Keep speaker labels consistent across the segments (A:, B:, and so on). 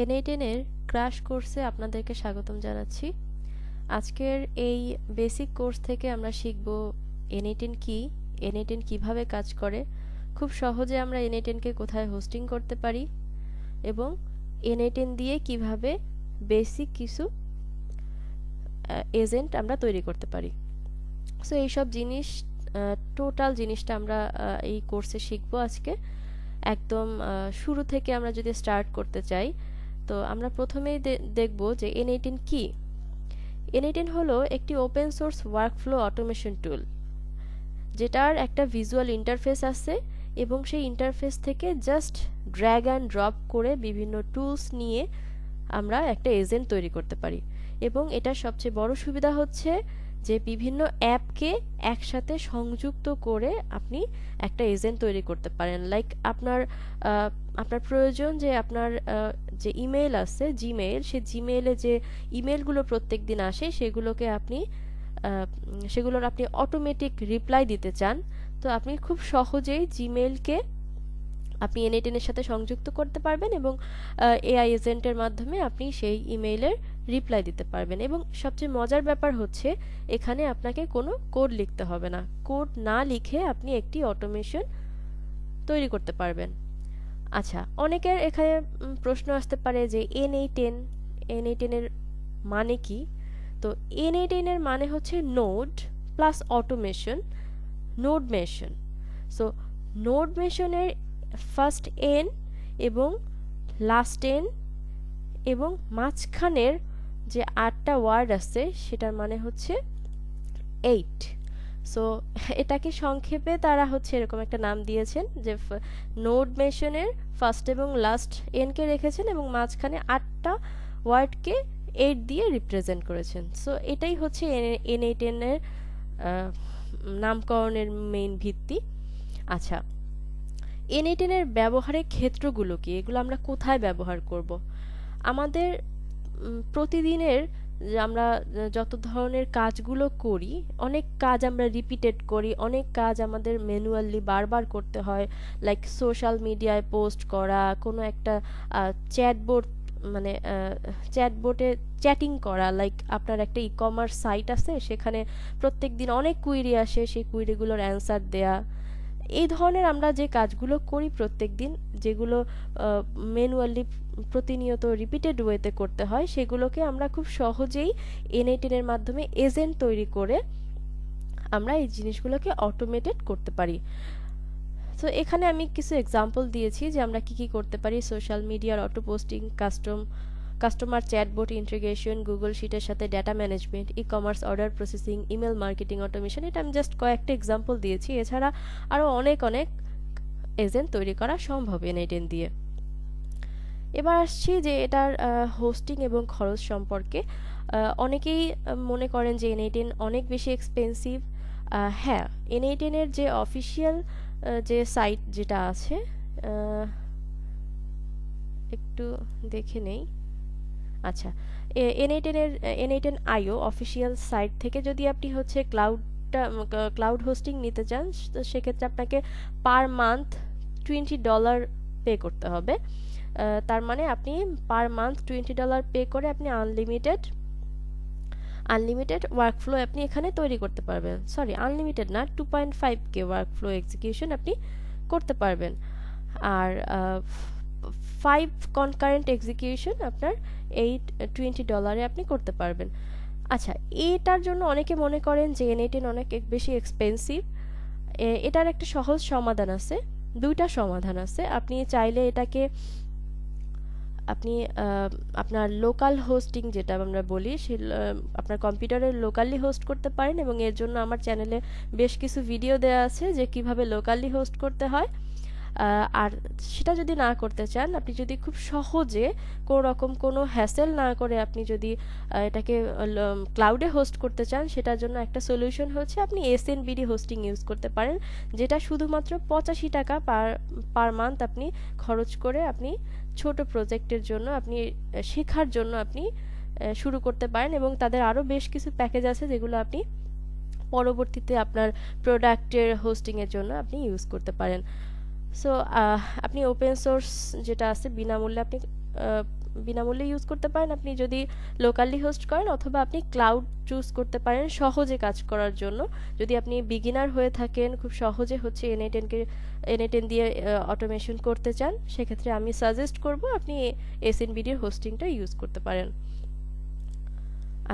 A: N8N এর crash কোর্সে আপনাদেরকে স্বাগতম জানাচ্ছি। আজকের এই বেসিক কোর্স থেকে আমরা শিখব N8N কি, N8N কিভাবে কাজ করে, খুব সহজে আমরা N8N কে কোথায় হোস্টিং করতে পারি এবং N8N দিয়ে কিভাবে বেসিক কিছু এজেন্ট আমরা তৈরি করতে পারি। সো এইসব জিনিস টোটাল জিনিসটা আমরা এই কোর্সে শিখব আজকে। একদম শুরু থেকে আমরা যদি স্টার্ট করতে চাই, তো আমরা প্রথমেই দেখব যে N8N কি। N8N হলো একটি ওপেন সোর্স ওয়ার্কফ্লো অটোমেশন টুল, যেটার একটা ভিজুয়াল ইন্টারফেস আছে এবং সেই ইন্টারফেস থেকে জাস্ট ড্র্যাগ অ্যান্ড ড্রপ করে বিভিন্ন টুলস নিয়ে আমরা একটা এজেন্ট তৈরি করতে পারি। এবং এটার সবচেয়ে বড় সুবিধা হচ্ছে যে বিভিন্ন অ্যাপকে একসাথে সংযুক্ত করে আপনি একটা এজেন্ট তৈরি করতে পারেন। লাইক আপনার প্রয়োজন যে আপনার যে ইমেল আছে জিমেইল, সে জিমেইলে যে ইমেলগুলো প্রত্যেক দিন আসে সেগুলোর আপনি অটোমেটিক রিপ্লাই দিতে চান, তো আপনি খুব সহজেই জিমেইলকে আপনি N8N এর সাথে সংযুক্ত করতে পারবেন এবং এআই এজেন্টের মাধ্যমে আপনি সেই ইমেইলের রিপ্লাই দিতে পারবেন। এবং সবচেয়ে মজার ব্যাপার হচ্ছে এখানে আপনাকে কোনো কোড লিখতে হবে না। কোড না লিখে আপনি একটি অটোমেশন তৈরি করতে পারবেন। আচ্ছা, অনেকের এখানে প্রশ্ন আসতে পারে যে N8N এর মানে কি? তো N8N এর মানে হচ্ছে node plus automation, nodemation. So নোড মেশনের ফার্স্ট এন এবং লাস্ট এন এবং মাঝখানের যে 8টা ওয়ার্ড আছে সেটার মানে হচ্ছে 8। সো এটাকে সংক্ষেপে তারা হচ্ছে এরকম একটা নাম দিয়েছেন যে নোড মেশনের ফার্স্ট এবং লাস্ট এনকে রেখেছেন এবং মাঝখানে 8টা ওয়ার্ডকে 8 দিয়ে রিপ্রেজেন্ট করেছেন। সো এটাই হচ্ছে N8N এর নামকরণের মেইন ভিত্তি। আচ্ছা, N8N এর ব্যবহারের ক্ষেত্রগুলো কি, এগুলো আমরা কোথায় ব্যবহার করব? আমাদের প্রতিদিনের আমরা যত ধরনের কাজগুলো করি, অনেক কাজ আমরা রিপিটেড করি, অনেক কাজ আমাদের ম্যানুয়ালি বারবার করতে হয়। লাইক সোশ্যাল মিডিয়ায় পোস্ট করা, কোনো একটা চ্যাটবোর্ড মানে চ্যাটবোটে চ্যাটিং করা, লাইক আপনার একটা ই-কমার্স সাইট আছে, সেখানে প্রত্যেক দিন অনেক কুইরি আসে, সেই কুইরিগুলোর অ্যান্সার দেয়া। এই ধরনের আমরা যে কাজগুলো করি প্রত্যেক দিন, যেগুলো ম্যানুয়ালি প্রতিনিয়ত রিপিটেড ওয়েতে করতে হয়, সেগুলোকে আমরা খুব সহজেই N8N এর মাধ্যমে এজেন্ট তৈরি করে আমরা এই জিনিসগুলোকে অটোমেটেড করতে পারি। তো এখানে আমি কিছু এক্সাম্পল দিয়েছি যে আমরা কি করতে পারি। সোশ্যাল মিডিয়ার auto posting, customer chatbot integration, Google শিটের সাথে data management, ecommerce order processing, email marketing automation. এটা আমি জাস্ট কয়েকটা এক্সাম্পল দিয়েছি। এছাড়া আরও অনেক এজেন্ট তৈরি করা সম্ভব N8N দিয়ে। এবার আসছি যে এটার হোস্টিং এবং খরচ সম্পর্কে। অনেকেই মনে করেন যে N8N অনেক বেশি এক্সপেন্সিভ। হ্যাঁ, N8N এর যে অফিসিয়াল যে সাইট যেটা আছে, একটু দেখে নেই। আচ্ছা, N8N IO অফিসিয়াল সাইট থেকে যদি আপনি হচ্ছে ক্লাউড হোস্টিং নিতে চান, তো সেক্ষেত্রে আপনাকে পার মান্থ $20 পে করতে হবে। তার মানে আপনি পার মান্থ $20 পে করে আপনি আনলিমিটেড ওয়ার্কফ্লো আপনি এখানে তৈরি করতে পারবেন। সরি, আনলিমিটেড না, 2.5K ওয়ার্কফ্লো এক্সিকিউশন আপনি করতে পারবেন। আর 5 কনকারেন্ট এক্সিকিউশন আপনার এই $20 আপনি করতে পারবেন। আচ্ছা, এটার জন্য অনেকে মনে করেন যে N8N অনেক বেশি এক্সপেন্সিভ। এটার একটা সহজ সমাধান আছে, দুইটা সমাধান আছে। আপনি চাইলে এটাকে আপনি আপনার লোকাল হোস্টিং যেটা আমরা বলি, আপনার কম্পিউটারে লোকালি হোস্ট করতে পারেন এবং এর জন্য আমার চ্যানেলে বেশ কিছু ভিডিও দেওয়া আছে যে কিভাবে লোকালি হোস্ট করতে হয়। আর সেটা যদি না করতে চান, আপনি যদি খুব সহজে কোনো হ্যাসেল না করে আপনি যদি এটাকে ক্লাউডে হোস্ট করতে চান, সেটার জন্য একটা সলিউশন হচ্ছে আপনি SNBD হোস্টিং ইউজ করতে পারেন, যেটা শুধুমাত্র $85 পার মান্থ আপনি খরচ করে আপনি ছোট প্রজেক্টের জন্য, আপনি শেখার জন্য আপনি শুরু করতে পারেন। এবং তাদের আরও বেশ কিছু প্যাকেজ আছে যেগুলো আপনি পরবর্তীতে আপনার প্রোডাক্টের হোস্টিংয়ের জন্য আপনি ইউজ করতে পারেন। সো আপনি ওপেন সোর্স যেটা আছে বিনামূল্যে আপনি বিনামূল্যে ইউজ করতে পারেন আপনি যদি লোকালি হোস্ট করেন, অথবা আপনি ক্লাউড চুজ করতে পারেন সহজে কাজ করার জন্য। যদি আপনি বিগিনার হয়ে থাকেন, খুব সহজে হচ্ছে এনএ10 দিয়ে অটোমেশন করতে চান, সেক্ষেত্রে আমি সাজেস্ট করব আপনি এসএনবিডির হোস্টিংটা ইউজ করতে পারেন।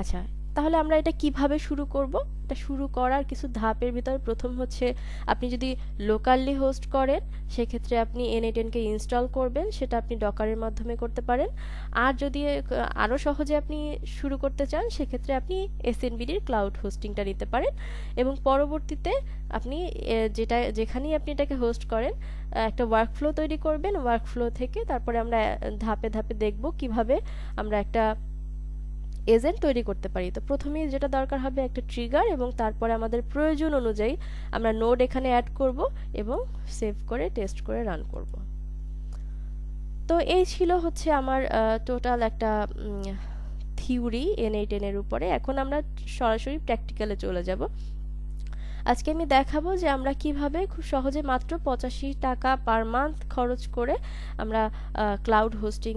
A: আচ্ছা, তাহলে আমরা এটা কিভাবে শুরু করব? এটা শুরু করার কিছু ধাপের ভিতর প্রথম হচ্ছে, আপনি যদি লোকালি হোস্ট করেন সেক্ষেত্রে আপনি এনএ10কে ইনস্টল করবেন, সেটা আপনি ডকারের মাধ্যমে করতে পারেন। আর যদি আরও সহজে আপনি শুরু করতে চান সেক্ষেত্রে আপনি এসএনবিডির ক্লাউড হোস্টিংটা নিতে পারেন, এবং পরবর্তীতে আপনি যেখানেই আপনি এটাকে হোস্ট করেন একটা ওয়ার্কফ্লো তৈরি করবেন। ওয়ার্কফ্লো থেকে তারপরে আমরা ধাপে ধাপে দেখব কিভাবে আমরা একটা এজেন্ট তৈরি করতে পারি। তো প্রথমেই যেটা দরকার হবে একটা ট্রিগার, এবং তারপরে আমাদের প্রয়োজন অনুযায়ী আমরা নোড এখানে অ্যাড করব এবং সেভ করে টেস্ট করে রান করব। তো এই ছিল হচ্ছে আমার টোটাল একটা থিওরি এনএ10 এর উপরে। এখন আমরা সরাসরি প্র্যাকটিক্যালে চলে যাব। আজকে আমি দেখাবো যে আমরা কিভাবে খুব সহজে মাত্র 85 টাকা পার মান্থ খরচ করে আমরা ক্লাউড হোস্টিং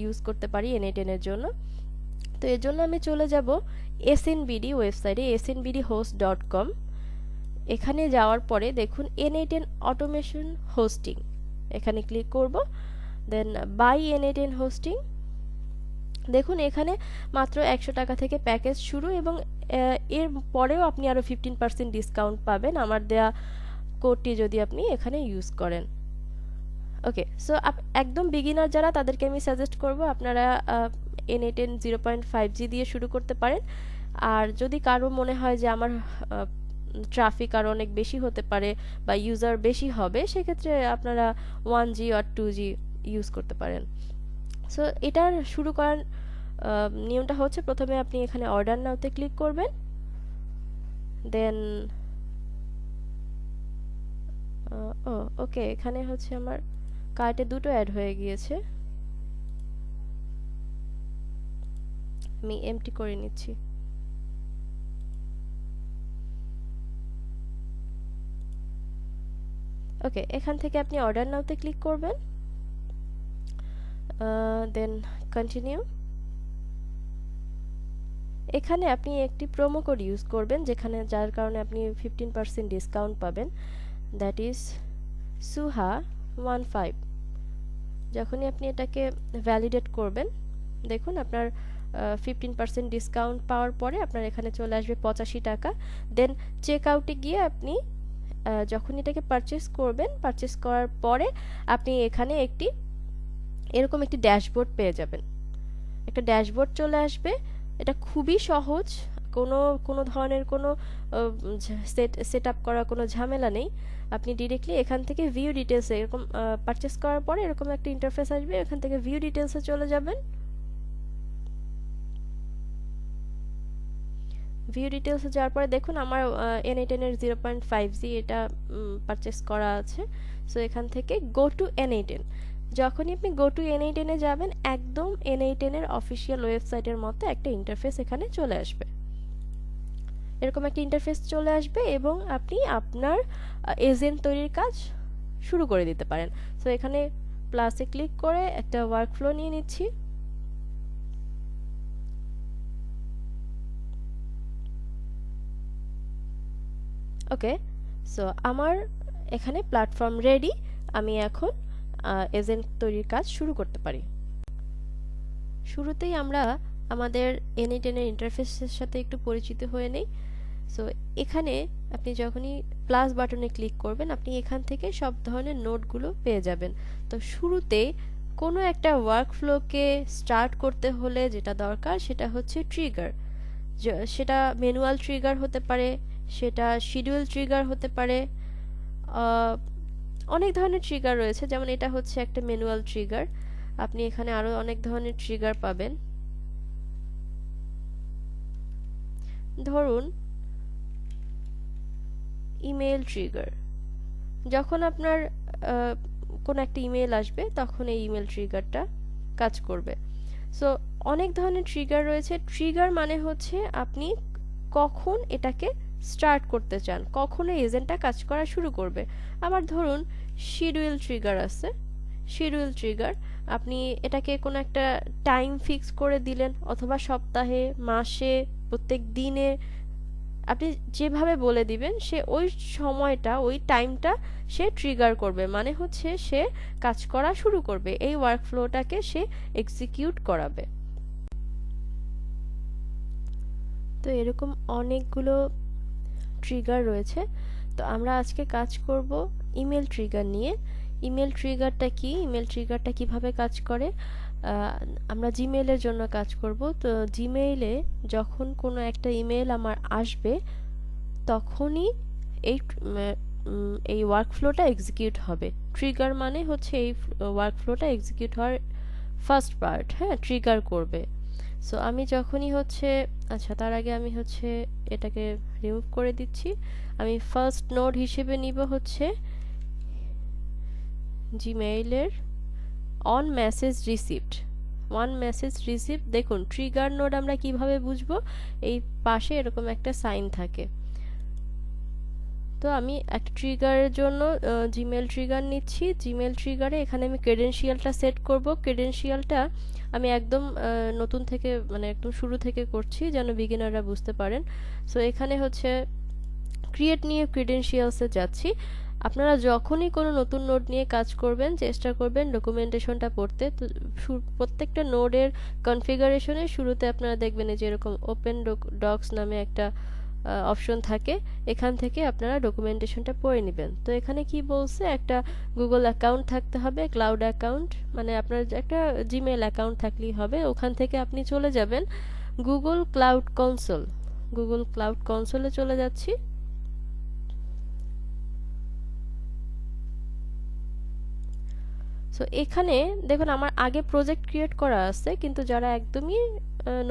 A: ইউজ করতে পারি এনএ10 এর জন্য। তো এর জন্য আমি চলে যাব এসএনবিডি ওয়েবসাইটে, snbdhost.com। এখানে যাওয়ার পরে দেখুন এনএ10 অটোমেশন হোস্টিং, এখানে ক্লিক করব। দেন বাই এনএ10 হোস্টিং, দেখুন এখানে মাত্র 100 টাকা থেকে প্যাকেজ শুরু, এবং এর পরেও আপনি আরও 15% ডিসকাউন্ট পাবেন আমার দেয়া কোডটি যদি আপনি এখানে ইউজ করেন। ওকে, সো একদম বিগিনার যারা, তাদেরকে আমি সাজেস্ট করব আপনারা এনএ10 0.5G দিয়ে শুরু করতে পারেন। আর যদি কারো মনে হয় যে আমার ট্রাফিক আরও অনেক বেশি হতে পারে বা ইউজার বেশি হবে, সেক্ষেত্রে আপনারা 1G আর 2G ইউজ করতে পারেন। সো এটার শুরু করার নিয়মটা হচ্ছে, প্রথমে আপনি এখানে অর্ডার নাওতে ক্লিক করবেন। দেন ওকে, এখানে হচ্ছে আমার কার্টে দুটো অ্যাড হয়ে গিয়েছে, আমি এমটি করে নিচ্ছি। ওকে, এখান থেকে আপনি অর্ডার নাওতে ক্লিক করবেন, দেন কন্টিনিউ। এখানে আপনি একটি প্রোমো কোড ইউজ করবেন, যেখানে যার কারণে আপনি 15% ডিসকাউন্ট পাবেন, দ্যাট ইজ সুহা15। যখনই আপনি এটাকে ভ্যালিডেট করবেন, দেখুন আপনার 15% ডিসকাউন্ট পাওয়ার পরে আপনার এখানে চলে আসবে 85 টাকা। দেন চেক আউটে গিয়ে আপনি যখন এটাকে পারচেস করবেন, পারচেস করার পরে আপনি এখানে এরকম একটি ড্যাশবোর্ড পেয়ে যাবেন। একটা ড্যাশবোর্ড চলে আসবে, এটা খুবই সহজ, কোনো ধরনের কোনো সেট আপ করা কোনো ঝামেলা নেই। আপনি ডিরেক্টলি এখান থেকে ভিউ ডিটেলসে, এরকম পারচেস করার পরে এরকম একটা ইন্টারফেস আসবে, এখান থেকে ভিউ ডিটেলসে চলে যাবেন। ভিউ ডিটেলসে যাওয়ার পরে দেখুন আমার এনএ10 এর 0.5G এটা পারচেস করা আছে। সো এখান থেকে গো টু এনএ10, যখনই আপনি গো টু এনএ10 এ যাবেন, একদম এনএ10 এর অফিসিয়াল ওয়েবসাইটের মতো একটা ইন্টারফেস এখানে চলে আসবে। এরকম একটা ইন্টারফেস চলে আসবে এবং আপনি আপনার এজেন্ট তৈরির কাজ শুরু করে দিতে পারেন। সো এখানে প্লাসে ক্লিক করে একটা ওয়ার্কফ্লো নিয়ে নিচ্ছি। ওকে, সো আমার এখানে প্ল্যাটফর্ম রেডি, আমি এখন এজেন্ট তৈরির কাজ শুরু করতে পারি। শুরুতেই আমরা আমাদের এনএ10 এর ইন্টারফেসের সাথে একটু পরিচিত হয়ে নেই। সো এখানে আপনি যখনই প্লাস বাটনে ক্লিক করবেন, আপনি এখান থেকে সব ধরনের নোটগুলো পেয়ে যাবেন। তো শুরুতে কোনো একটা ওয়ার্কফ্লোকে স্টার্ট করতে হলে যেটা দরকার সেটা হচ্ছে ট্রিগার। সেটা ম্যানুয়াল ট্রিগার হতে পারে, সেটা শিডিউল ট্রিগার হতে পারে, অনেক ধরনের ট্রিগার রয়েছে, যেমন এটা হচ্ছে একটা ম্যানুয়াল ট্রিগার। আপনি এখানে আরো অনেক ধরনের ট্রিগার পাবেন। ধরুন ইমেল ট্রিগার, যখন আপনার কোন একটা ইমেল আসবে তখন এই ইমেল ট্রিগারটা কাজ করবে। সো অনেক ধরনের ট্রিগার রয়েছে। ট্রিগার মানে হচ্ছে আপনি কখন এটাকে স্টার্ট করতে চান, কখন এই এজেন্টটা কাজ করা শুরু করবে। আবার ধরুন শিডিউল ট্রিগার আছে, শিডিউল ট্রিগার, আপনি এটাকে কোনো একটা টাইম ফিক্স করে দিলেন, অথবা সপ্তাহে, মাসে, প্রত্যেক দিনে, আপনি যেভাবে বলে দিবেন সে ওই সময়টা, ওই টাইমটা সে ট্রিগার করবে, মানে হচ্ছে সে কাজ করা শুরু করবে, এই ওয়ার্কফ্লোটাকে সে এক্সিকিউট করাবে। তো এরকম অনেকগুলো ট্রিগার রয়েছে। তো আমরা আজকে কাজ করব ইমেল ট্রিগার নিয়ে। ইমেল ট্রিগারটা কি, ইমেল ট্রিগারটা কিভাবে কাজ করে, আমরা জিমেইলের জন্য কাজ করব। তো জিমেইলে যখন কোনো একটা ইমেল আমার আসবে তখনই এই এই ওয়ার্কফ্লোটা এক্সিকিউট হবে। ট্রিগার মানে হচ্ছে এই ওয়ার্কফ্লোটা এক্সিকিউট হওয়ার ফার্স্ট পার্ট, হ্যাঁ, ট্রিগার করবে। সো আমি যখনই হচ্ছে, আচ্ছা তার আগে আমি হচ্ছে এটাকে রিমুভ করে দিচ্ছি। আমি ফার্স্ট নোড হিসেবে নিব হচ্ছে জিমেইলের on message received, one message receive. দেখুন ট্রিগার নোড আমরা কিভাবে বুঝবো, এই পাশে এরকম একটা সাইন থাকে। তো আমি একটা ট্রিগারের জন্য জিমেল ট্রিগার নিচ্ছি। জিমেল ট্রিগারে এখানে আমি ক্রেডেনশিয়ালটা সেট করব। ক্রেডেনশিয়ালটা আমি একদম নতুন থেকে, মানে একদম শুরু থেকে করছি যেন বিগিনাররা বুঝতে পারেন। সো এখানে হচ্ছে ক্রিয়েট নিয়ে ক্রেডেনশিয়ালসে যাচ্ছি। আপনারা যখনই কোনো নতুন নোড নিয়ে কাজ করবেন চেষ্টা করবেন ডকুমেন্টেশনটা পড়তে। তো প্রত্যেকটা নোডের কনফিগারেশনের শুরুতে আপনারা দেখবেন যে এরকম ওপেন ডক্স নামে একটা অপশন থাকে, এখান থেকে আপনারা ডকুমেন্টেশনটা পড়ে নেবেন। তো এখানে কি বলছে, একটা গুগল অ্যাকাউন্ট থাকতে হবে, ক্লাউড অ্যাকাউন্ট, মানে আপনার একটা জিমেল অ্যাকাউন্ট থাকলেই হবে। ওখান থেকে আপনি চলে যাবেন Google cloud console. Google cloud কনসোলে চলে যাচ্ছি। সো এখানে দেখুন আমার আগে প্রজেক্ট ক্রিয়েট করা আছে, কিন্তু যারা একদমই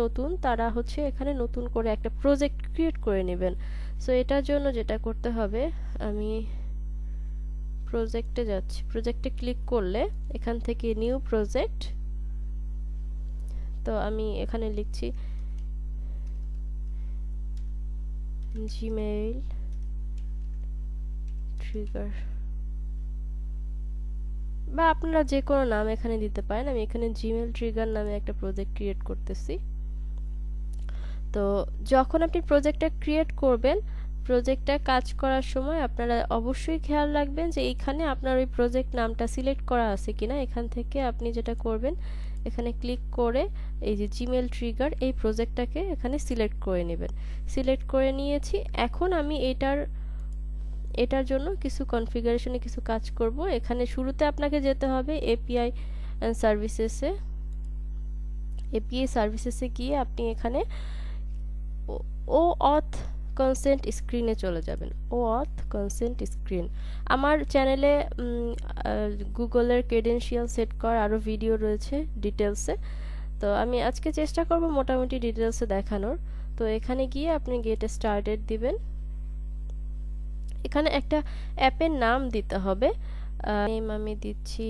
A: নতুন তারা হচ্ছে এখানে নতুন করে একটা প্রজেক্ট ক্রিয়েট করে নেবেন। সো এটার জন্য যেটা করতে হবে, আমি প্রজেক্টে যাচ্ছি, প্রজেক্টে ক্লিক করলে এখান থেকে নিউ প্রজেক্ট, তো আমি এখানে লিখছি জিমেইল ট্রিগার, বা আপনারা যে কোনো নাম এখানে দিতে পারেন। আমি এখানে জিমেল ট্রিগার নামে একটা প্রজেক্ট ক্রিয়েট করতেছি। তো যখন আপনি প্রজেক্টটা ক্রিয়েট করবেন, প্রজেক্টটা কাজ করার সময় আপনারা অবশ্যই খেয়াল রাখবেন যে এইখানে আপনার ওই প্রজেক্ট নামটা সিলেক্ট করা আছে কিনা। এখান থেকে আপনি যেটা করবেন, এখানে ক্লিক করে এই যে জিমেল ট্রিগার, এই প্রজেক্টটাকে এখানে সিলেক্ট করে নেবেন। সিলেক্ট করে নিয়েছি। এখন আমি এটার জন্য কিছু কনফিগারেশনে কিছু কাজ করব। এখানে শুরুতে আপনাকে যেতে হবে এপিআই সার্ভিসেসে। এপিআই সার্ভিসেসে গিয়ে আপনি এখানে ও অথ কনসেন্ট স্ক্রিনে চলে যাবেন। ও অথ কনসেন্ট স্ক্রিন, আমার চ্যানেলে গুগলের ক্রেডেনশিয়াল সেট করার আরও ভিডিও রয়েছে ডিটেলসে। তো আমি আজকে চেষ্টা করব মোটামুটি ডিটেলসে দেখানোর। তো এখানে গিয়ে আপনি গেট স্টার্টেড দিবেন। এখানে একটা অ্যাপের নাম দিতে হবে। নেম আমি দিচ্ছি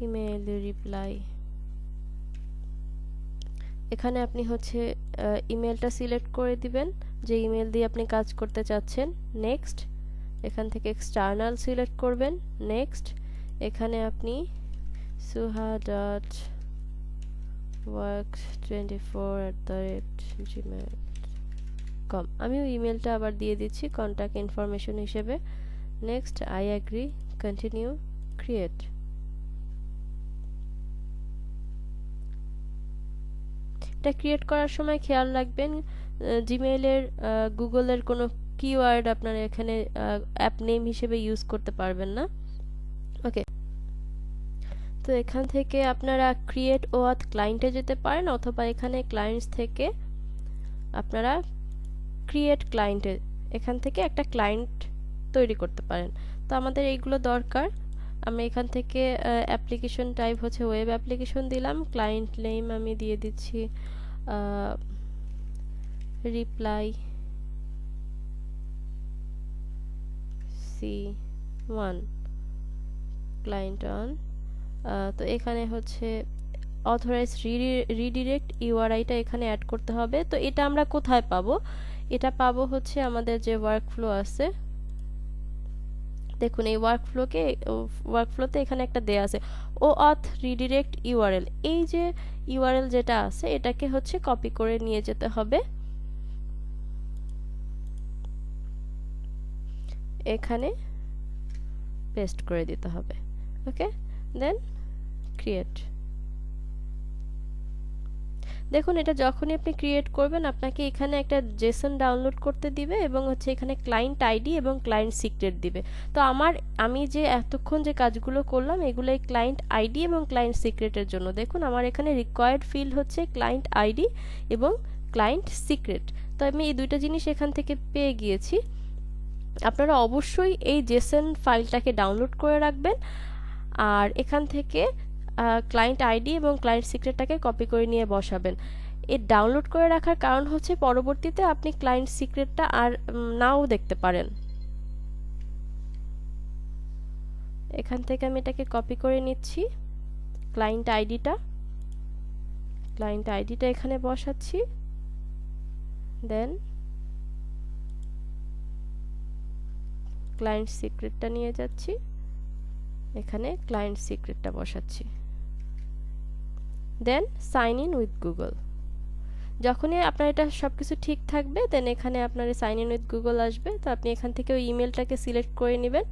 A: ইমেইল রিপ্লাই। এখানে আপনি হচ্ছে ইমেলটা সিলেক্ট করে দিবেন যে ইমেল দিয়ে আপনি কাজ করতে চাচ্ছেন। নেক্সট, এখান থেকে এক্সটার্নাল সিলেক্ট করবেন। নেক্সট, এখানে আপনি suha.work24@gmail.com, আমি ওই ইমেলটা আবার দিয়ে দিচ্ছি কন্ট্যাক্ট ইনফরমেশন হিসেবে। Next, I agree, continue, create. এটা ক্রিয়েট করার সময় খেয়াল রাখবেন জিমেইলের গুগলের কোনো কিওয়ার্ড আপনারা এখানে অ্যাপ নেম হিসেবে ইউজ করতে পারবেন না। ওকে, তো এখান থেকে আপনারা ক্রিয়েট ওয়াথ ক্লায়েন্টে যেতে পারেন, অথবা এখানে ক্লায়েন্টস থেকে আপনারা ক্রিয়েট ক্লায়েন্টে, এখান থেকে একটা ক্লায়েন্ট তৈরি করতে পারেন। তো আমাদের এইগুলো দরকার। আমি এখান থেকে অ্যাপ্লিকেশন টাইপ হচ্ছে ওয়েব অ্যাপ্লিকেশন দিলাম। ক্লায়েন্ট নেম আমি দিয়ে দিচ্ছি রিপ্লাই C1 ক্লায়েন্ট অন। তো এখানে হচ্ছে অথরাইজ রিডিরেক্ট ইউআরআইটা এখানে অ্যাড করতে হবে। তো এটা আমরা কোথায় পাবো? এটা পাবো হচ্ছে আমাদের যে ওয়ার্কফ্লো আছে, দেখুন এই ওয়ার্কফ্লোতে এখানে একটা দেয়া আছে OAuth রিডিরেক্ট ইউআরএল। এই যে ইউআরএল যেটা আছে এটাকে হচ্ছে কপি করে নিয়ে যেতে হবে এখানে, পেস্ট করে দিতে হবে। ওকে, দেন ক্রিয়েট। দেখুন এটা যখনই আপনি ক্রিয়েট করবেন আপনাকে এখানে একটা জেসন ডাউনলোড করতে দিবে এবং হচ্ছে এখানে ক্লায়েন্ট আইডি এবং ক্লায়েন্ট সিক্রেট দিবে। তো আমি যে এতক্ষণ যে কাজগুলো করলাম এগুলো এই ক্লায়েন্ট আইডি এবং ক্লায়েন্ট সিক্রেটের জন্য। দেখুন আমার এখানে রিকোয়ার্ড ফিল্ড হচ্ছে ক্লায়েন্ট আইডি এবং ক্লায়েন্ট সিক্রেট। তো আমি এই দুইটা জিনিস এখান থেকে পেয়ে গিয়েছি। আপনারা অবশ্যই এই জেসন ফাইলটাকে ডাউনলোড করে রাখবেন আর এখান থেকে ক্লায়েন্ট আইডি এবং ক্লায়েন্ট সিক্রেটটাকে কপি করে নিয়ে বসাবেন। এই ডাউনলোড করে রাখার কারণ হচ্ছে পরবর্তীতে আপনি ক্লায়েন্ট সিক্রেটটা আর নাও দেখতে পারেন। এখান থেকে আমি এটাকে কপি করে নিচ্ছি, ক্লায়েন্ট আইডিটা এখানে বসাচ্ছি, দেন ক্লায়েন্ট সিক্রেটটা নিয়ে যাচ্ছি, এখানে ক্লায়েন্ট সিক্রেটটা বসাচ্ছি, দেন সাইন ইন উইথ গুগল। যখনই আপনার এটা সবকিছু ঠিক থাকবে দেন এখানে আপনার সাইন ইন উইথ গুগল আসবে। তো আপনি এখান থেকে ওই ইমেলটাকে সিলেক্ট করে নেবেন।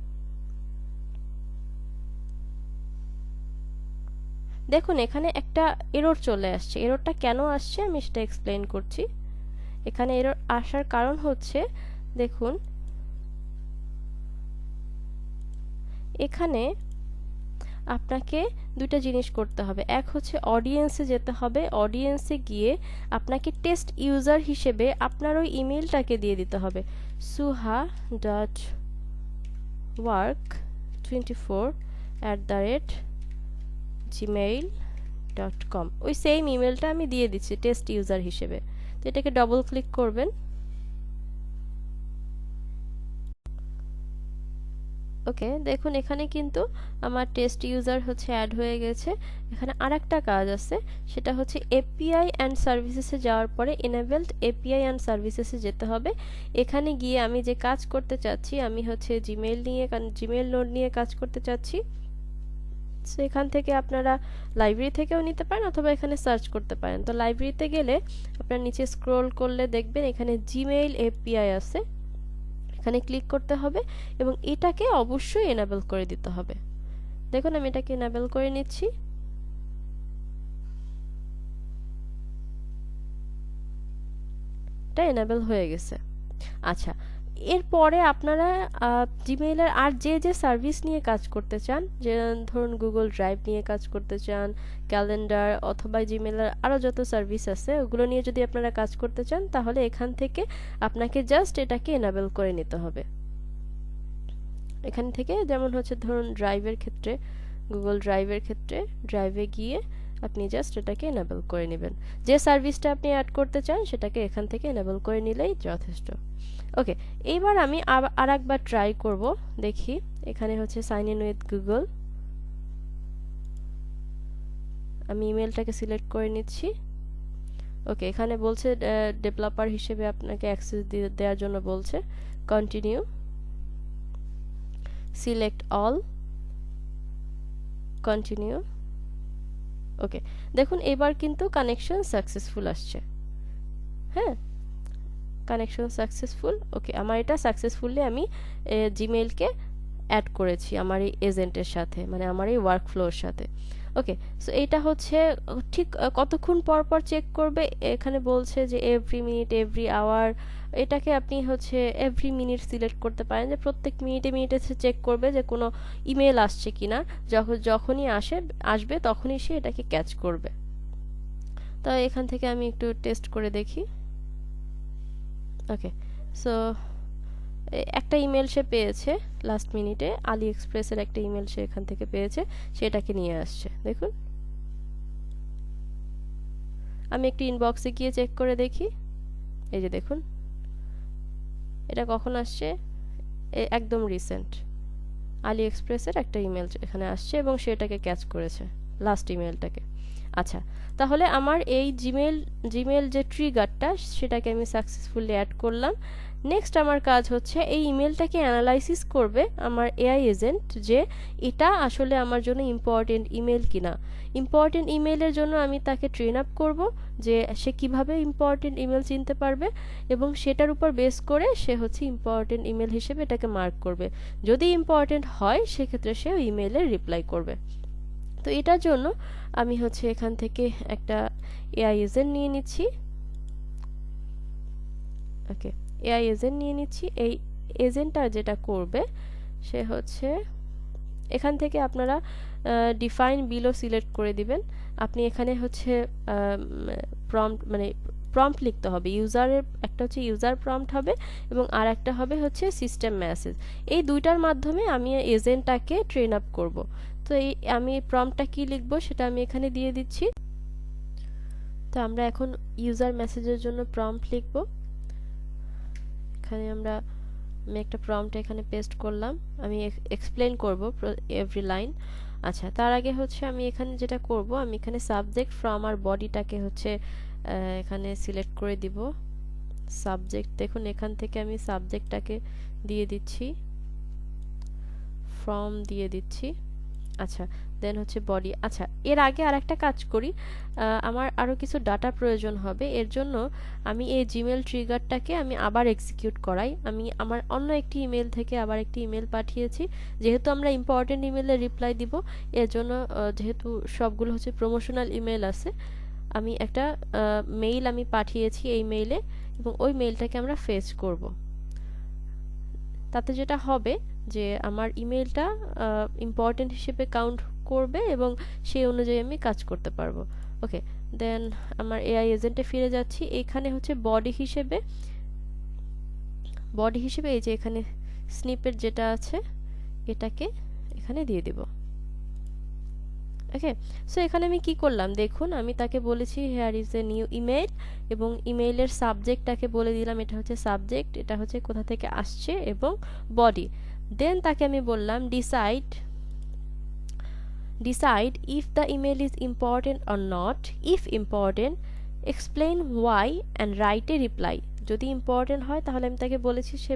A: দেখুন এখানে একটা এরর চলে আসছে। এররটা কেন আসছে আমি সেটা এক্সপ্লেইন করছি। এখানে এরর আসার কারণ হচ্ছে, দেখুন এখানে আপনাকে দুটো জিনিস করতে হবে। এক হচ্ছে অডিয়েন্সে যেতে হবে, অডিয়েন্সে গিয়ে আপনাকে টেস্ট ইউজার হিসেবে আপনার ওই ইমেলটাকে দিয়ে দিতে হবে suha.work24@gmail.com। ওই সেম ইমেলটা আমি দিয়ে দিচ্ছি টেস্ট ইউজার হিসেবে। তো এটাকে ডবল ক্লিক করবেন। ওকে, দেখুন এখানে কিন্তু আমার টেস্ট ইউজার হচ্ছে অ্যাড হয়ে গেছে। এখানে আরেকটা কাজ আছে, সেটা হচ্ছে এপিআই অ্যান্ড সার্ভিসেসে যাওয়ার পরে এনেবলড এপিআই অ্যান্ড সার্ভিসেসে যেতে হবে। এখানে গিয়ে আমি যে কাজ করতে চাচ্ছি, আমি হচ্ছে জিমেইল নোড নিয়ে কাজ করতে চাচ্ছি। সো এখান থেকে আপনারা লাইব্রেরি থেকেও নিতে পারেন অথবা এখানে সার্চ করতে পারেন। তো লাইব্রেরিতে গেলে আপনার নিচে স্ক্রোল করলে দেখবেন এখানে জিমেইল এপিআই আছে, এখানে ক্লিক করতে হবে এবং এটাকে অবশ্যই এনেবল করে দিতে হবে। দেখুন আমি এটাকে এনেবল করে নিচ্ছি। এটা এনেবল হয়ে গেছে। আচ্ছা, এরপরে আপনারা জিমেইলের আর যে সার্ভিস নিয়ে কাজ করতে চান, যে ধরুন গুগল ড্রাইভ নিয়ে কাজ করতে চান, ক্যালেন্ডার অথবা জিমেইলের আরও যত সার্ভিস আছে ওগুলো নিয়ে যদি আপনারা কাজ করতে চান তাহলে এখান থেকে আপনাকে জাস্ট এটাকে এনেবল করে নিতে হবে। এখান থেকে যেমন হচ্ছে ধরুন গুগল ড্রাইভের ক্ষেত্রে ড্রাইভে গিয়ে আপনি জাস্ট এটাকে এনেবল করে নেবেন। যে সার্ভিসটা আপনি অ্যাড করতে চান সেটাকে এখান থেকে এনেবল করে নিলেই যথেষ্ট। ওকে, এইবার আমি আর একবার ট্রাই করব, দেখি। এখানে হচ্ছে সাইন ইন উইথ গুগল, আমি ইমেলটাকে সিলেক্ট করে নিচ্ছি। ওকে, এখানে বলছে ডেভেলপার হিসেবে আপনাকে অ্যাক্সেস দেওয়ার জন্য বলছে, কন্টিনিউ, সিলেক্ট অল, কন্টিনিউ। ওকে, দেখুন এবার কিন্তু কানেকশন সাকসেসফুল আসছে। হ্যাঁ, কানেকশন সাকসেসফুল। ওকে, আমার এটা সাকসেসফুলি আমি জিমেইলকে অ্যাড করেছি আমার এই এজেন্টের সাথে, মানে আমার এই ওয়ার্কফ্লোর সাথে। ওকে, সো এটা হচ্ছে ঠিক কতক্ষণ পর পর চেক করবে এখানে বলছে যে এভরি মিনিট, এভরি আওয়ার। এটাকে আপনি হচ্ছে এভরি মিনিট সিলেক্ট করতে পারেন, যে প্রত্যেক মিনিটে মিনিটে সে চেক করবে যে কোনো ইমেল আসছে কিনা। যখনই আসবে তখনই সে এটাকে ক্যাচ করবে। তো এখান থেকে আমি একটু টেস্ট করে দেখি। ওকে, সো একটা ইমেল সে পেয়েছে লাস্ট মিনিটে, আলি এক্সপ্রেসের একটা ইমেল সে এখান থেকে পেয়েছে, সেটাকে নিয়ে আসছে। দেখুন আমি একটু ইনবক্সে গিয়ে চেক করে দেখি। এই যে দেখুন এটা কখন আসছে, একদম রিসেন্ট আলি এক্সপ্রেসের একটা ইমেল এখানে আসছে এবং সেটাকে ক্যাচ করেছে। লাস্ট ইমেলটাকে। আচ্ছা, তাহলে আমার এই জিমেল যে ট্রিগারটা সেটাকে আমি সাকসেসফুলি অ্যাড করলাম। নেক্সট আমার কাজ হচ্ছে এই ইমেলটাকে অ্যানালাইসিস করবে আমার এআই এজেন্ট যে এটা আসলে আমার জন্য ইম্পর্টেন্ট ইমেল কিনা। ইম্পর্টেন্ট ইমেলের জন্য আমি তাকে ট্রেন আপ করব যে সে কিভাবে ইম্পর্টেন্ট ইমেল চিনতে পারবে, এবং সেটার উপর বেস করে সে হচ্ছে ইম্পর্টেন্ট ইমেল হিসেবে এটাকে মার্ক করবে। যদি ইম্পর্টেন্ট হয় সেক্ষেত্রে সে ওই ইমেলের রিপ্লাই করবে। তো এটার জন্য আমি হচ্ছে এখান থেকে একটা এআই এজেন্ট নিয়ে নিচ্ছি। ওকে, এআই এজেন্ট নিয়ে নিচ্ছি। এই এজেন্টটা যেটা করবে সে হচ্ছে এখান থেকে আপনারা ডিফাইন বিলো সিলেক্ট করে দিবেন। আপনি এখানে হচ্ছে প্রম্পট মানে প্রম্পট লিখতে হবে। ইউজারের একটা হচ্ছে ইউজার প্রম্পট হবে এবং আর একটা হবে হচ্ছে সিস্টেম মেসেজ। এই দুইটার মাধ্যমে আমি এজেন্টটাকে ট্রেন আপ করব। তো এই আমি প্রম্পটটা কি লিখব সেটা আমি এখানে দিয়ে দিচ্ছি। তো আমরা এখন ইউজার মেসেজের জন্য প্রম্পট লিখব। এখানে আমি একটা প্রম্পট এখানে পেস্ট করলাম। আমি এক্সপ্লেন করব এভরি লাইন। আচ্ছা, তার আগে হচ্ছে আমি এখানে যেটা করব, আমি এখানে সাবজেক্ট ফ্রম আর বডিটাকে হচ্ছে এখানে সিলেক্ট করে দিব। সাবজেক্ট দেখুন, এখান থেকে আমি সাবজেক্টটাকে দিয়ে দিচ্ছি, ফ্রম দিয়ে দিচ্ছি। আচ্ছা, দেন হচ্ছে বডি। আচ্ছা, এর আগে আরেকটা কাজ করি, আমার আরও কিছু ডাটা প্রয়োজন হবে। এর জন্য আমি এই জিমেল ট্রিগারটাকে আমি আবার এক্সিকিউট করাই। আমি আমার অন্য একটি ইমেল থেকে আবার একটি ইমেল পাঠিয়েছি। যেহেতু আমরা ইম্পর্টেন্ট ইমেলে রিপ্লাই দিব, এর জন্য যেহেতু সবগুলো হচ্ছে প্রমোশনাল ইমেল আছে, আমি একটা মেইল আমি পাঠিয়েছি এই মেইলে, এবং ওই মেইলটাকে আমরা ফেচ করব। তাতে যেটা হবে যে আমার ইমেলটা ইম্পর্টেন্ট হিসেবে কাউন্ট করবে এবং সেই অনুযায়ী আমি কাজ করতে পারবো। ওকে, দেন আমার এআই এজেন্টে ফিরে যাচ্ছি। এখানে হচ্ছে বডি হিসেবে এই যে এখানে স্নিপেট যেটা আছে এটাকে এখানে দিয়ে দিব। ওকে, সো এখানে আমি কি করলাম দেখুন, আমি তাকে বলেছি hair is a new email, এবং ইমেইলের সাবজেক্টটাকে বলে দিলাম এটা হচ্ছে সাবজেক্ট, এটা হচ্ছে কোথা থেকে আসছে, এবং বডি। দেন তাকে আমি বললাম decide if the email is important or not. If important, explain why and write a reply. যদি ইম্পর্টেন্ট হয় তাহলে আমি তাকে বলেছি সে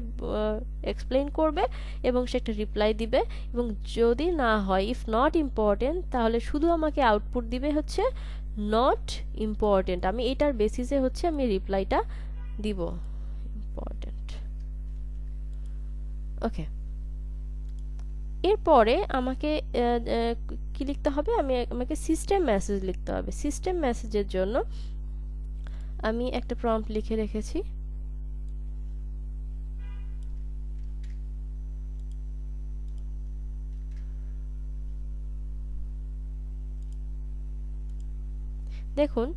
A: এক্সপ্লেইন করবে এবং সে একটা রিপ্লাই দিবে, এবং যদি না হয় ইফ নট ইম্পর্টেন্ট তাহলে শুধু আমাকে আউটপুট দিবে হচ্ছে নট ইম্পর্টেন্ট। আমি এটার বেসিসে হচ্ছে আমি রিপ্লাইটা দিব ইম্পর্টেন্ট। ওকে, এরপরে আমাকে কি লিখতে হবে, আমাকে সিস্টেম মেসেজ লিখতে হবে। সিস্টেম মেসেজের জন্য আমি একটা প্রম্পট লিখে রেখেছি। দেখুন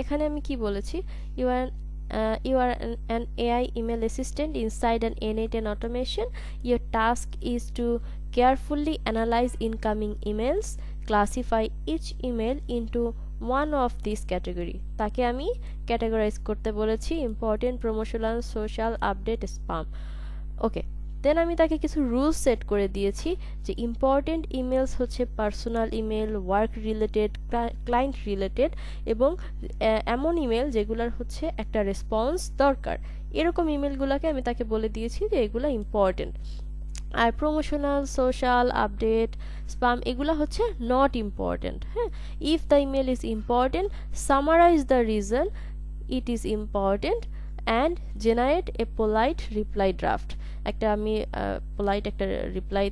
A: এখানে আমি কি বলেছি, you are an AI email assistant inside an N8N automation. Your task is to carefully analyze incoming emails, classify each email into one of these category. তাকে আমি ক্যাটাগরাইজ করতে বলেছি important, promotional, social, update, spam. Okay, then আমি তাকে কিছু rules set করে দিয়েছি যে ইম্পর্টেন্ট ইমেলস হচ্ছে personal email, work related, client related, এবং এমন ইমেল যেগুলোর হচ্ছে একটা রেসপন্স দরকার, এরকম ইমেলগুলোকে আমি তাকে বলে দিয়েছি যে এগুলো ইম্পর্টেন্ট। আর প্রমোশনাল, সোশ্যাল, আপডেট, স্পাম এগুলো হচ্ছে নট ইম্পর্টেন্ট। হ্যাঁ, if the email is important, summarise the reason it is important and generate a polite reply draft. আমি পোলাইট একটা রিপ্লাই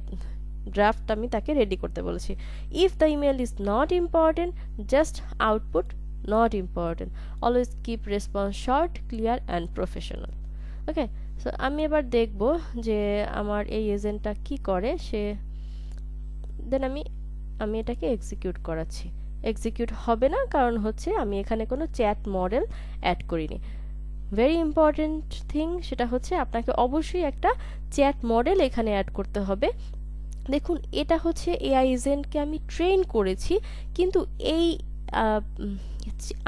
A: ড্রাফট আমি তাকে রেডি করতে বলেছি। If the email is not important, just output not important. Always keep response short, clear and professional. Okay, so আমি এবার দেখব যে আমার এই এজেন্টটা কি করে। দেন আমি এটাকে এক্সিকিউট করাচ্ছি। এক্সিকিউট হবে না, কারণ হচ্ছে আমি এখানে কোনো চ্যাট মডেল অ্যাড করিনি। ভেরি ইম্পর্টেন্ট থিং সেটা হচ্ছে আপনাকে অবশ্যই একটা চ্যাট মডেল এখানে অ্যাড করতে হবে। দেখুন এটা হচ্ছে এআই এজেন্টকে আমি ট্রেন করেছি, কিন্তু এই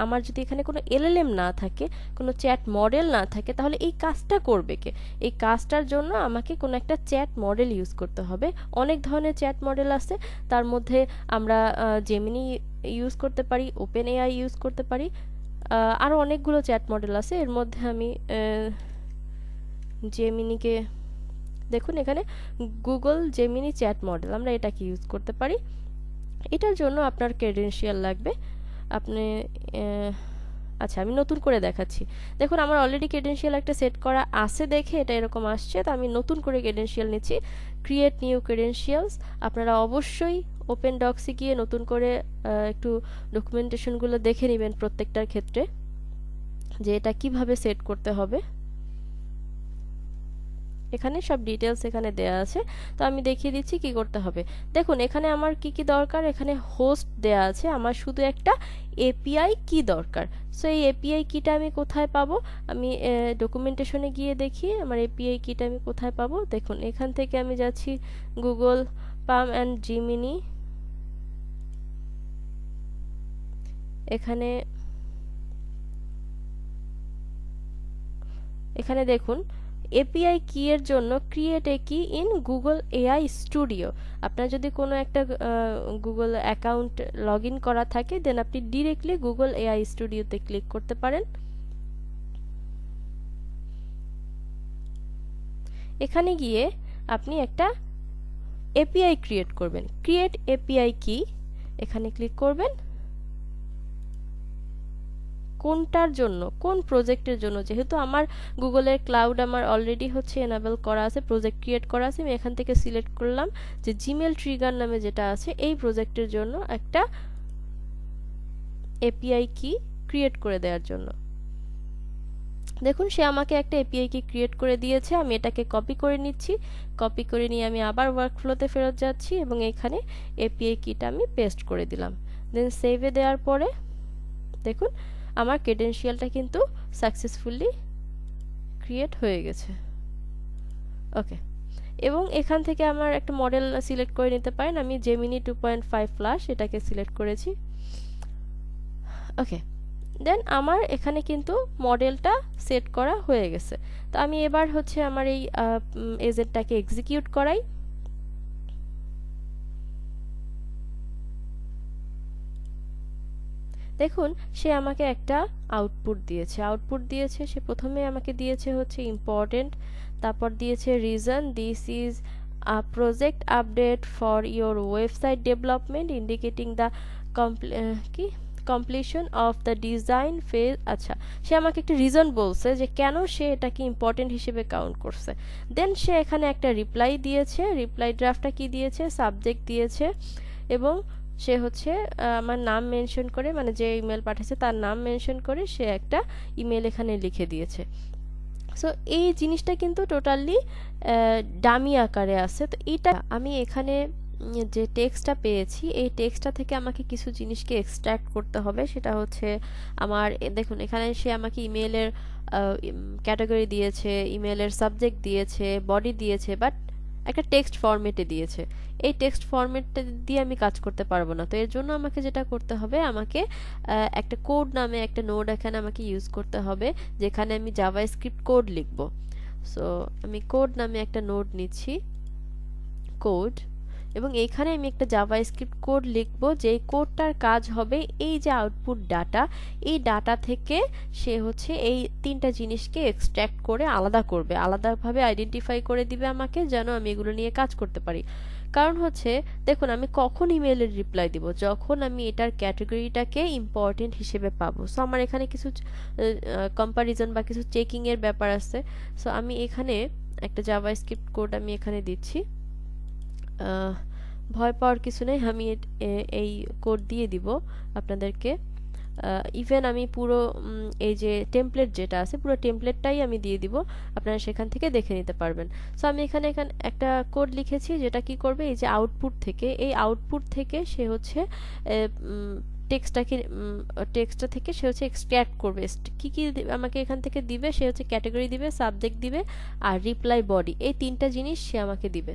A: আমার যদি এখানে কোনো এলএলএম না থাকে, কোনো চ্যাট মডেল না থাকে, তাহলে এই কাজটা করবে কে? এই কাজটার জন্য আমাকে কোনো একটা চ্যাট মডেল ইউজ করতে হবে। অনেক ধরনের চ্যাট মডেল আছে, তার মধ্যে আমরা জেমিনি ইউজ করতে পারি, ওপেন এআই ইউজ করতে পারি, আরও অনেকগুলো চ্যাট মডেল আছে। এর মধ্যে আমি জেমিনিকে, দেখুন এখানে গুগল জেমিনি চ্যাট মডেল, আমরা এটাকে ইউজ করতে পারি। এটার জন্য আপনার ক্রেডেনশিয়াল লাগবে। আপনি আচ্ছা, আমি নতুন করে দেখাচ্ছি। দেখুন আমার অলরেডি ক্রেডেনশিয়াল একটা সেট করা আছে দেখে এটা এরকম আসছে, তো আমি নতুন করে ক্রেডেনশিয়াল নিচ্ছি, ক্রিয়েট নিউ ক্রেডেনশিয়ালস। আপনারা অবশ্যই ওপেন ডক্সে গিয়ে নতুন করে একটু ডকুমেন্টেশনগুলো দেখে নেবেন প্রত্যেকটার ক্ষেত্রে, যে এটা কিভাবে সেট করতে হবে। এখানে সব ডিটেলস এখানে দেয়া আছে, তো আমি দেখিয়ে দিচ্ছি কি করতে হবে। দেখুন এখানে আমার কি কি দরকার, এখানে হোস্ট দেয়া আছে, আমার শুধু একটা এপিআই কি দরকার। সো এই এপিআই কিটা আমি কোথায় পাবো? আমি ডকুমেন্টেশনে গিয়ে দেখি আমার এপিআই কিটা আমি কোথায় পাবো। দেখুন এখান থেকে আমি যাচ্ছি গুগল পাম অ্যান্ড জিমিনি, এখানে দেখুন এপিআই কি এর জন্য ক্রিয়েট এ কি ইন গুগল এআই স্টুডিও। আপনার যদি কোনো একটা গুগল অ্যাকাউন্ট লগ ইন করা থাকে, দেন আপনি ডিরেক্টলি গুগল এআই স্টুডিওতে ক্লিক করতে পারেন। এখানে গিয়ে আপনি একটা এপিআই ক্রিয়েট করবেন, ক্রিয়েট এপিআই কি, এখানে ক্লিক করবেন। কোনটার জন্য, কোন প্রজেক্টের জন্য? যেহেতু আমার গুগলের ক্লাউড আমার অলরেডি হচ্ছে এনাবেল করা আছে, প্রজেক্ট ক্রিয়েট করা আছে, আমি এখান থেকে সিলেক্ট করলাম যে জিমেল ট্রিগার নামে যেটা আছে এই প্রজেক্টের জন্য একটা এপিআই কি ক্রিয়েট করে দেওয়ার জন্য। দেখুন সে আমাকে একটা এপিআই কি ক্রিয়েট করে দিয়েছে, আমি এটাকে কপি করে নিচ্ছি, কপি করে নিয়ে আমি আবার ওয়ার্কফ্লোতে ফেরত যাচ্ছি এবং এখানে এপিআই কিটা আমি পেস্ট করে দিলাম। দেন সেভে দেওয়ার পরে দেখুন আমার ক্রেডেনশিয়ালটা কিন্তু সাকসেসফুলি ক্রিয়েট হয়ে গেছে। ওকে, এবং এখান থেকে আমার একটা মডেল সিলেক্ট করে নিতে পারেন, আমি জেমিনি 2.5 প্লাস এটাকে সিলেক্ট করেছি। ওকে, দেন আমার এখানে কিন্তু মডেলটা সেট করা হয়ে গেছে। তো আমি এবার হচ্ছে আমার এই এজেন্টটাকে এক্সিকিউট করাই। দেখুন সে আমাকে একটা আউটপুট দিয়েছে, সে প্রথমে আমাকে দিয়েছে হচ্ছে ইম্পর্টেন্ট, তারপর দিয়েছে reason, this is a project update for your website development indicating the completion of the design phase. আচ্ছা, সে আমাকে একটা রিজন বলছে যে কেন সে এটাকে ইম্পর্টেন্ট হিসেবে কাউন্ট করছে। দেন সে এখানে একটা রিপ্লাই দিয়েছে, রিপ্লাই ড্রাফটটা কি দিয়েছে, সাবজেক্ট দিয়েছে, এবং সে হচ্ছে আমার নাম মেনশন করে, মানে যে ইমেল পাঠিয়েছে তার নাম মেনশন করে সে একটা ইমেল এখানে লিখে দিয়েছে। সো এই জিনিসটা কিন্তু টোটালি ডামি আকারে আছে। তো এটা আমি এখানে যে টেক্সটটা পেয়েছি, এই টেক্সটটা থেকে আমাকে কিছু জিনিসকে এক্সট্রাক্ট করতে হবে। সেটা হচ্ছে আমার দেখুন এখানে সে আমাকে ইমেলের ক্যাটাগরি দিয়েছে, ইমেলের সাবজেক্ট দিয়েছে, বডি দিয়েছে, বাট একটা টেক্সট ফরম্যাটে দিয়েছে। এই টেক্সট ফরম্যাটটা দিয়ে আমি কাজ করতে পারবো না। তো এর জন্য আমাকে যেটা করতে হবে, আমাকে একটা কোড নামে একটা নোড এখানে আমাকে ইউজ করতে হবে, যেখানে আমি জাভাস্ক্রিপ্ট কোড লিখব। সো আমি কোড নামে একটা নোড নিচ্ছি, কোড, এবং এইখানে আমি একটা জাভাস্ক্রিপ্ট কোড লিখব, যেই কোডটার কাজ হবে এই যে আউটপুট ডাটা, এই ডাটা থেকে সে হচ্ছে এই তিনটা জিনিসকে এক্সট্র্যাক্ট করে আলাদা করবে, আলাদাভাবে আইডেন্টিফাই করে দিবে আমাকে, যেন আমি এগুলো নিয়ে কাজ করতে পারি। কারণ হচ্ছে দেখুন আমি কখন ইমেলের রিপ্লাই দিব, যখন আমি এটার ক্যাটাগরিটাকে ইম্পর্টেন্ট হিসেবে পাবো। সো আমার এখানে কিছু কম্পারিজন বা কিছু চেকিং এর ব্যাপার আছে। সো আমি এখানে একটা জাভাস্ক্রিপ্ট কোড আমি এখানে দিচ্ছি, ভয় পাওয়ার কিছু নেই, আমি এই কোড দিয়ে দিব আপনাদেরকে। ইভেন আমি পুরো এই যে টেমপ্লেট যেটা আছে পুরো টেমপ্লেটটাই আমি দিয়ে দিব, আপনারা সেখান থেকে দেখে নিতে পারবেন। সো আমি এখানে একটা কোড লিখেছি, যেটা কি করবে, এই যে আউটপুট থেকে, এই আউটপুট থেকে সে হচ্ছে টেক্সটটা থেকে সে হচ্ছে এক্সট্র্যাক্ট করবে কি কি আমাকে এখান থেকে দিবে। সে হচ্ছে ক্যাটাগরি দিবে, সাবজেক্ট দিবে, আর রিপ্লাই বডি, এই তিনটা জিনিস সে আমাকে দিবে।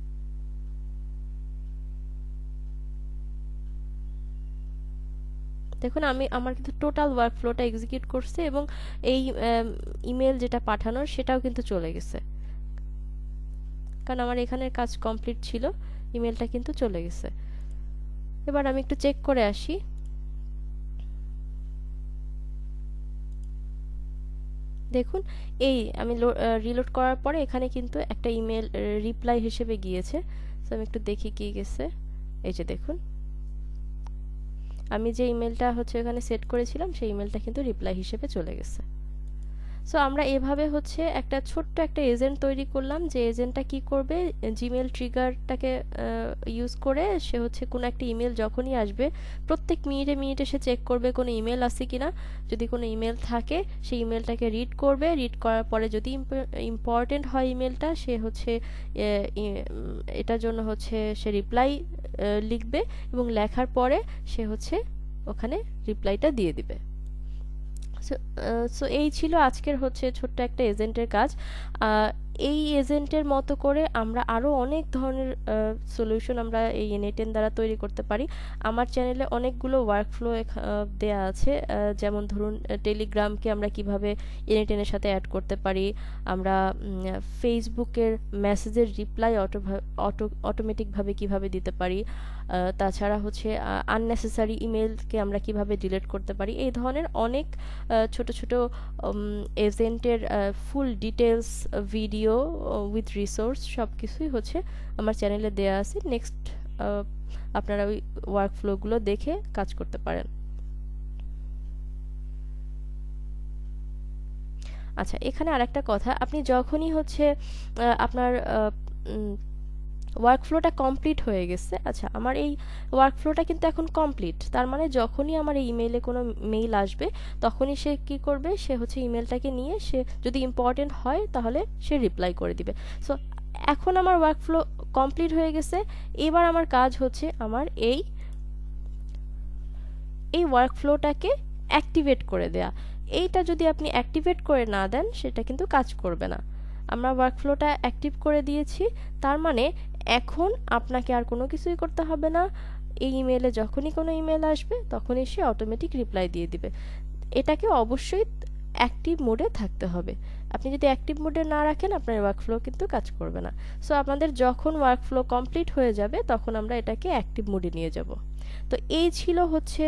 A: দেখুন আমার কিন্তু টোটাল ওয়ার্কফ্লোটা এক্সিকিউট করছে এবং এই ইমেল যেটা পাঠানোর সেটাও কিন্তু চলে গেছে, কারণ আমার এখানের কাজ কমপ্লিট ছিল, ইমেলটা কিন্তু চলে গেছে। এবার আমি একটু চেক করে আসি। দেখুন এই আমি রিলোড করার পরে এখানে কিন্তু একটা ইমেল রিপ্লাই হিসেবে গিয়েছে। সো আমি একটু দেখি কি গেছে। এই যে দেখুন, আমি যে ইমেলটা হচ্ছে এখানে সেট করেছিলাম সেই ইমেলটা কিন্তু রিপ্লাই হিসেবে চলে গেছে। সো আমরা এভাবে হচ্ছে একটা ছোট্ট একটা এজেন্ট তৈরি করলাম, যে এজেন্টটা কি করবে, জিমেল ট্রিগারটাকে ইউজ করে সে হচ্ছে কোনো একটা ইমেল যখনই আসবে প্রত্যেক মিনিটে মিনিটে সে চেক করবে কোনো ইমেল আছে কিনা। যদি কোনো ইমেল থাকে সেই ইমেলটাকে রিড করবে, রিড করার পরে যদি ইম্পর্টেন্ট হয় ইমেলটা, সে হচ্ছে এটার জন্য হচ্ছে সে রিপ্লাই লিখবে এবং লেখার পরে সে হচ্ছে ওখানে রিপ্লাইটা দিয়ে দিবে। সো এই ছিল আজকের হচ্ছে ছোট্ট একটা এজেন্টের কাজ। এই এজেন্টের মতো করে আমরা আরও অনেক ধরনের সলিউশন আমরা এই N8N দ্বারা তৈরি করতে পারি। আমার চ্যানেলে অনেকগুলো ওয়ার্কফ্লো দেয়া আছে, যেমন ধরুন টেলিগ্রামকে আমরা কিভাবে N8N এর সাথে অ্যাড করতে পারি, আমরা ফেসবুকের মেসেজের রিপ্লাই অটোমেটিকভাবে কিভাবে দিতে পারি, তাছাড়া হচ্ছে আননেসেসারি ইমেলকে আমরা কিভাবে ডিলিট করতে পারি। এই ধরনের অনেক ছোট ছোট এজেন্টের full details video with resource সব কিছুই হচ্ছে আমার চ্যানেলে দেয়া আছে। নেক্সট আপনারা ওই ওয়ার্কফ্লোগুলো দেখে কাজ করতে পারেন। আচ্ছা, এখানে আরেকটা কথা, আপনি যখনই হচ্ছে আপনার ওয়ার্কফ্লোটা কমপ্লিট হয়ে গেছে, আচ্ছা আমার এই ওয়ার্কফ্লোটা কিন্তু এখন কমপ্লিট, তার মানে যখনই আমার এই ইমেইলে কোনো মেইল আসবে তখনই সে কি করবে, সে হচ্ছে ইমেলটাকে নিয়ে সে যদি ইম্পর্টেন্ট হয় তাহলে সে রিপ্লাই করে দিবে। সো এখন আমার ওয়ার্কফ্লো কমপ্লিট হয়ে গেছে। এবার আমার কাজ হচ্ছে আমার এই ওয়ার্কফ্লোটাকে অ্যাক্টিভেট করে দেয়া। এইটা যদি আপনি অ্যাক্টিভেট করে না দেন সেটা কিন্তু কাজ করবে না। আমরা ওয়ার্কফ্লোটা অ্যাক্টিভ করে দিয়েছি, তার মানে এখন আপনাকে আর কোনো কিছুই করতে হবে না। এই ইমেলে যখনই কোনো ইমেল আসবে তখনই সে অটোমেটিক রিপ্লাই দিয়ে দিবে। এটাকে অবশ্যই অ্যাক্টিভ মোডে থাকতে হবে। আপনি যদি অ্যাক্টিভ মোডে না রাখেন আপনার ওয়ার্কফ্লো কিন্তু কাজ করবে না। সো আপনাদের যখন ওয়ার্কফ্লো কমপ্লিট হয়ে যাবে তখন আমরা এটাকে অ্যাক্টিভ মোডে নিয়ে যাব। তো এই ছিল হচ্ছে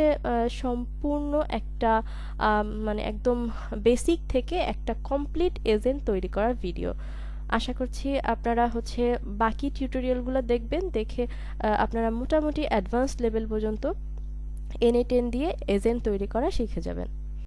A: সম্পূর্ণ একটা মানে একদম বেসিক থেকে একটা কমপ্লিট এজেন্ট তৈরি করার ভিডিও। আশা করছি আপনারা হচ্ছে বাকি টিউটোরিয়ালগুলো দেখবেন, দেখে আপনারা মোটামুটি অ্যাডভান্স লেভেল পর্যন্ত N8N দিয়ে এজেন্ট তৈরি করা শিখে যাবেন।